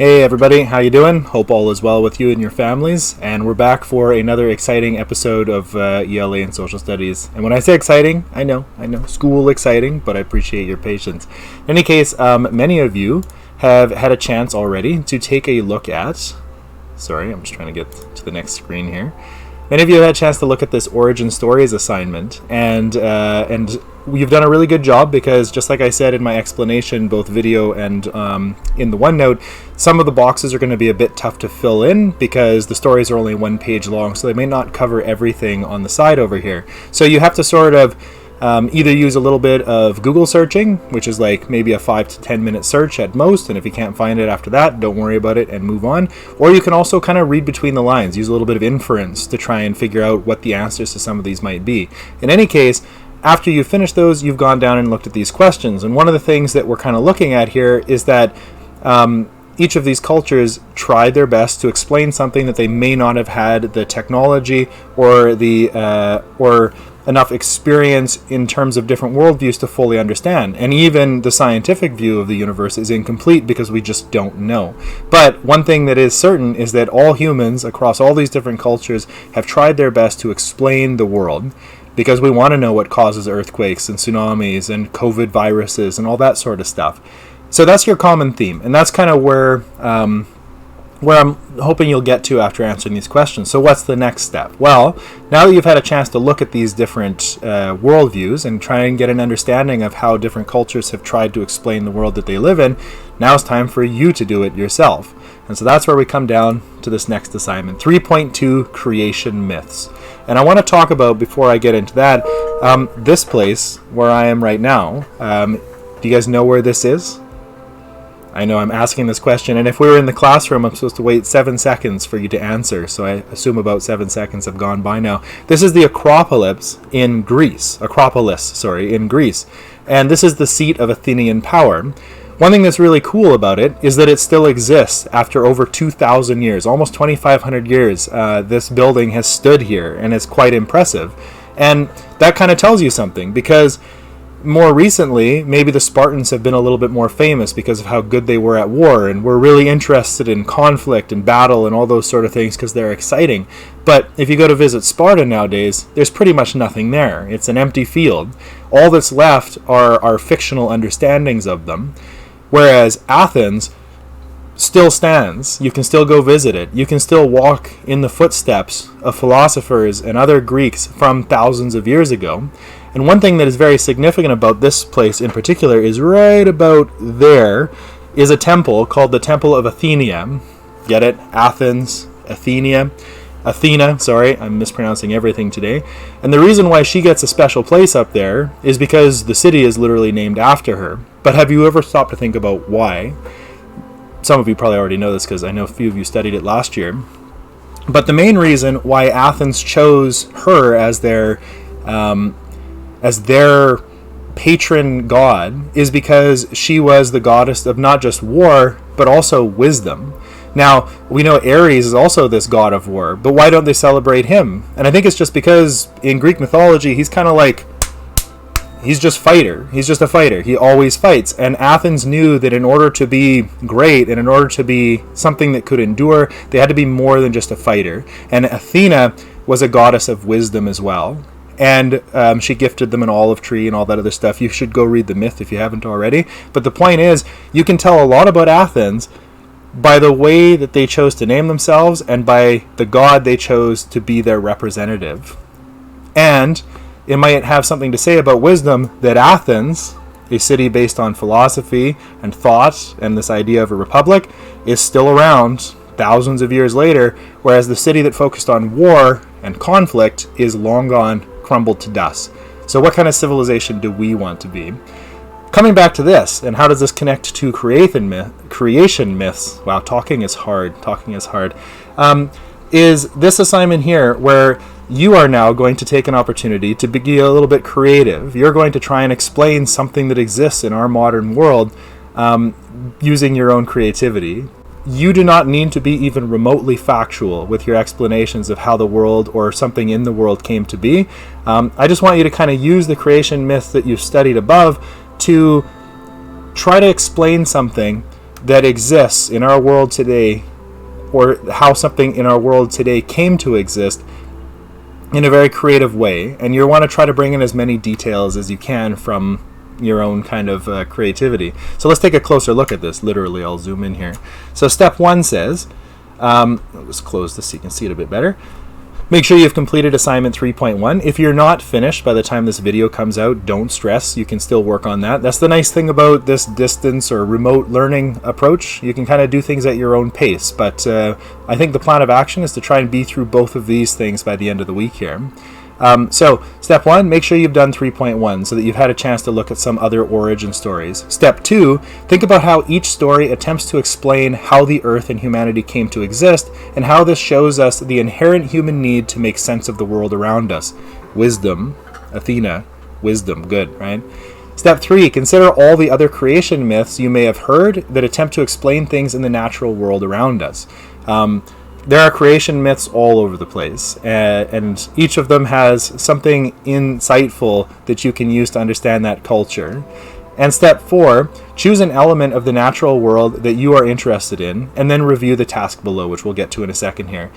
Hey everybody, how you doing? Hope all is well with you and your families. And we're back for another exciting episode of ELA and Social Studies. And when I say exciting, I know, school exciting, but I appreciate your patience. In any case, many of you have had a chance already to take a look at... Sorry, I'm just trying to get to the next screen here. Many of you had a chance to look at this Origin Stories assignment, and you've done a really good job because, just like I said in my explanation, both video and in the OneNote, some of the boxes are going to be a bit tough to fill in because the stories are only 1 page long, so they may not cover everything on the side over here. So you have to sort of either use a little bit of Google searching, which is like maybe a 5 to 10 minute search at most, and if you can't find it after that, don't worry about it and move on. Or you can also kind of read between the lines, use a little bit of inference to try and figure out what the answers to some of these might be. In any case, after you've finished those, you've gone down and looked at these questions. And one of the things that we're kind of looking at here is that each of these cultures tried their best to explain something that they may not have had the technology or or enough experience in terms of different worldviews to fully understand. And even the scientific view of the universe is incomplete because we just don't know. But one thing that is certain is that all humans across all these different cultures have tried their best to explain the world, because we want to know what causes earthquakes and tsunamis and COVID viruses and all that sort of stuff. So that's your common theme, and that's kind of where I'm hoping you'll get to after answering these questions. So what's the next step? Well, now that you've had a chance to look at these different worldviews and try and get an understanding of how different cultures have tried to explain the world that they live in, now it's time for you to do it yourself. And so that's where we come down to this next assignment, 3.2 Creation Myths. And I want to talk about, before I get into that, this place where I am right now. Do you guys know where this is? I know I'm asking this question, and if we were in the classroom, I'm supposed to wait 7 seconds for you to answer, so I assume about 7 seconds have gone by now. This is the Acropolis in Greece, and this is the seat of Athenian power. One thing that's really cool about it is that it still exists after over 2,000 years, almost 2,500 years. This building has stood here, and it's quite impressive. And that kind of tells you something, because more recently, maybe the Spartans have been a little bit more famous because of how good they were at war, and we're really interested in conflict and battle and all those sort of things because they're exciting. But if you go to visit Sparta nowadays, there's pretty much nothing there. It's an empty field. All that's left are our fictional understandings of them. Whereas Athens still stands. You can still go visit it. You can still walk in the footsteps of philosophers and other Greeks from thousands of years ago. And one thing that is very significant about this place in particular is right about there is a temple called the Temple of Athena. Get it? Athens, Athena, sorry, I'm mispronouncing everything today. And the reason why she gets a special place up there is because the city is literally named after her. But have you ever stopped to think about why? Some of you probably already know this because I know a few of you studied it last year. But the main reason why Athens chose her as their patron god is because she was the goddess of not just war, but also wisdom. Now, we know Ares is also this god of war, but why don't they celebrate him? And I think it's just because in Greek mythology, he's kind of like, he's just a fighter. He always fights. And Athens knew that in order to be great and in order to be something that could endure, they had to be more than just a fighter. And Athena was a goddess of wisdom as well. And she gifted them an olive tree and all that other stuff. You should go read the myth if you haven't already. But the point is, you can tell a lot about Athens by the way that they chose to name themselves and by the god they chose to be their representative. And it might have something to say about wisdom that Athens, a city based on philosophy and thought and this idea of a republic, is still around thousands of years later, whereas the city that focused on war and conflict is long gone, crumbled to dust. So what kind of civilization do we want to be? Coming back to this, and how does this connect to creation myths? Wow, talking is hard. Is this assignment here where you are now going to take an opportunity to be a little bit creative. You're going to try and explain something that exists in our modern world using your own creativity. You do not need to be even remotely factual with your explanations of how the world or something in the world came to be. I just want you to kind of use the creation myth that you've studied above to try to explain something that exists in our world today, or how something in our world today came to exist, in a very creative way, and you want to try to bring in as many details as you can from your own kind of creativity. So let's take a closer look at this. Literally, I'll zoom in here. So step 1 says, I'll just close this so you can see it a bit better. Make sure you've completed assignment 3.1. If you're not finished by the time this video comes out, don't stress. You can still work on that. That's the nice thing about this distance or remote learning approach. You can kind of do things at your own pace. But I think the plan of action is to try and be through both of these things by the end of the week here. So step 1, make sure you've done 3.1 so that you've had a chance to look at some other origin stories. Step 2, think about how each story attempts to explain how the earth and humanity came to exist and how this shows us the inherent human need to make sense of the world around us. Wisdom, Athena, wisdom, good, right? Step 3, consider all the other creation myths you may have heard that attempt to explain things in the natural world around us. There are creation myths all over the place, and each of them has something insightful that you can use to understand that culture. And step 4, choose an element of the natural world that you are interested in, and then review the task below, which we'll get to in a second here.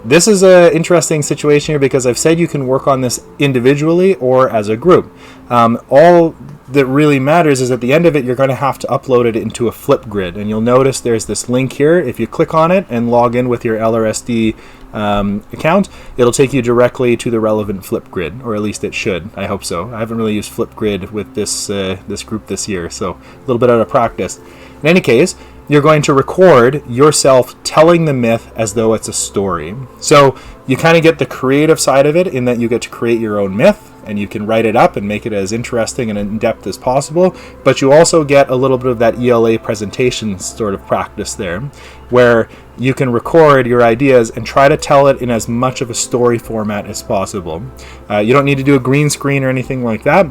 This is an interesting situation here because I've said you can work on this individually or as a group. All that really matters is at the end of it, you're going to have to upload it into a Flipgrid, and you'll notice there's this link here. If you click on it and log in with your LRSD account, it'll take you directly to the relevant Flipgrid, or at least it should. I hope so. I haven't really used Flipgrid with this group this year, so a little bit out of practice. In any case, you're going to record yourself telling the myth as though it's a story. So you kind of get the creative side of it in that you get to create your own myth, and you can write it up and make it as interesting and in-depth as possible, but you also get a little bit of that ELA presentation sort of practice there, where you can record your ideas and try to tell it in as much of a story format as possible. You don't need to do a green screen or anything like that,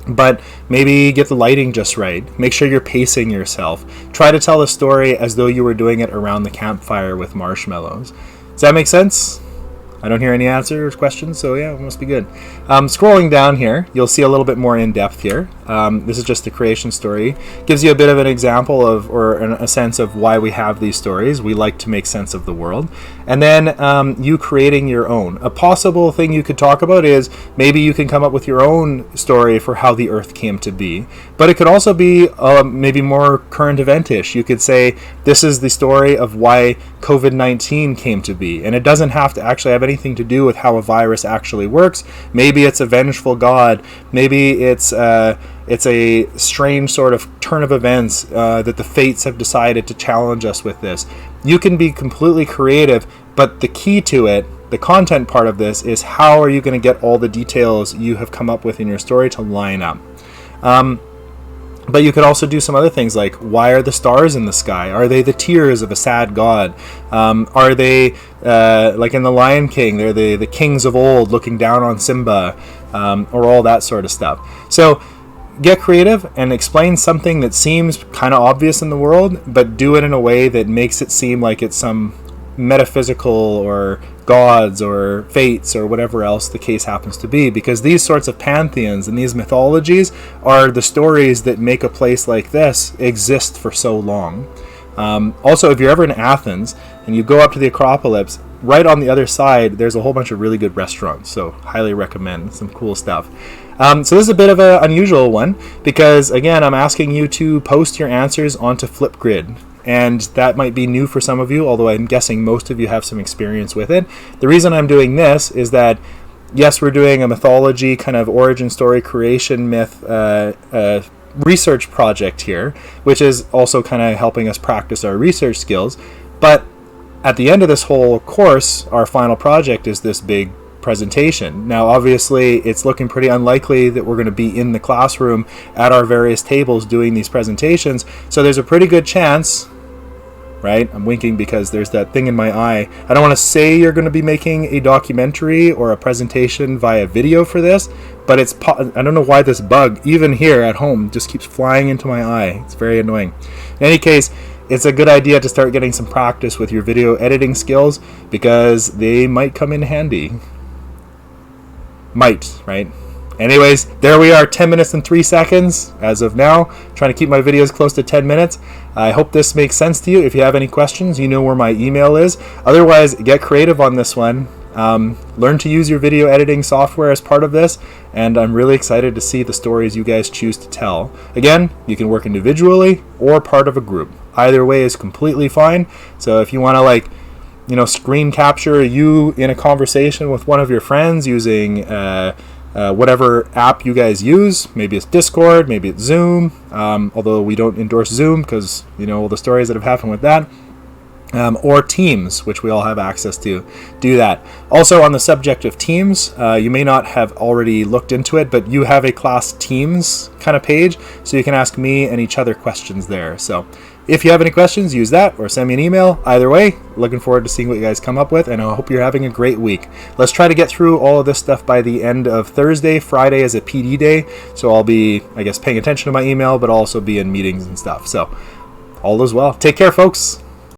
but maybe get the lighting just right. Make sure you're pacing yourself. Try to tell a story as though you were doing it around the campfire with marshmallows. Does that make sense? I don't hear any answers or questions, so yeah, it must be good. Scrolling down here, you'll see a little bit more in depth here. This is just the creation story. Gives you a bit of an example of, or a sense of why we have these stories. We like to make sense of the world. And then you creating your own. A possible thing you could talk about is maybe you can come up with your own story for how the Earth came to be. But it could also be maybe more current event-ish. You could say, this is the story of why COVID-19 came to be. And it doesn't have to actually have anything to do with how a virus actually works. Maybe it's a vengeful god. Maybe it's a strange sort of turn of events that the fates have decided to challenge us with this. You can be completely creative, but the key to it, the content part of this, is how are you going to get all the details you have come up with in your story to line up. But you could also do some other things like, why are the stars in the sky? Are they the tears of a sad god? Are they, like in The Lion King, they're the kings of old looking down on Simba, or all that sort of stuff. So get creative and explain something that seems kind of obvious in the world, but do it in a way that makes it seem like it's some metaphysical or gods or fates or whatever else the case happens to be, because these sorts of pantheons and these mythologies are the stories that make a place like this exist for so long. Also, if you're ever in Athens and you go up to the Acropolis, right on the other side there's a whole bunch of really good restaurants, so highly recommend. Some cool stuff. So this is a bit of an unusual one because, again, I'm asking you to post your answers onto Flipgrid. And that might be new for some of you, although I'm guessing most of you have some experience with it. The reason I'm doing this is that, yes, we're doing a mythology kind of origin story, creation myth research project here, which is also kind of helping us practice our research skills. But at the end of this whole course, our final project is this big presentation. Now, obviously, it's looking pretty unlikely that we're going to be in the classroom at our various tables doing these presentations. So there's a pretty good chance, right? I'm winking because there's that thing in my eye. I don't want to say you're going to be making a documentary or a presentation via video for this, but I don't know why this bug, even here at home, just keeps flying into my eye. It's very annoying. In any case, it's a good idea to start getting some practice with your video editing skills because they might come in handy. Might, right? Anyways, there we are, 10 minutes and 3 seconds as of now. Trying to keep my videos close to 10 minutes. I hope this makes sense to you. If you have any questions, you know where my email is. Otherwise, get creative on this one. Learn to use your video editing software as part of this, and I'm really excited to see the stories you guys choose to tell. Again, you can work individually or part of a group. Either way is completely fine. So if you want to screen capture you in a conversation with one of your friends using whatever app you guys use, maybe it's Discord, maybe it's Zoom, although we don't endorse Zoom because all the stories that have happened with that, or Teams, which we all have access to, do that. Also, on the subject of Teams, you may not have already looked into it, but you have a class Teams kind of page, so you can ask me and each other questions there. So if you have any questions, use that or send me an email. Either way, looking forward to seeing what you guys come up with, and I hope you're having a great week. Let's try to get through all of this stuff by the end of Thursday. Friday is a PD day, so I'll be, paying attention to my email, but also be in meetings and stuff. So all is well. Take care, folks.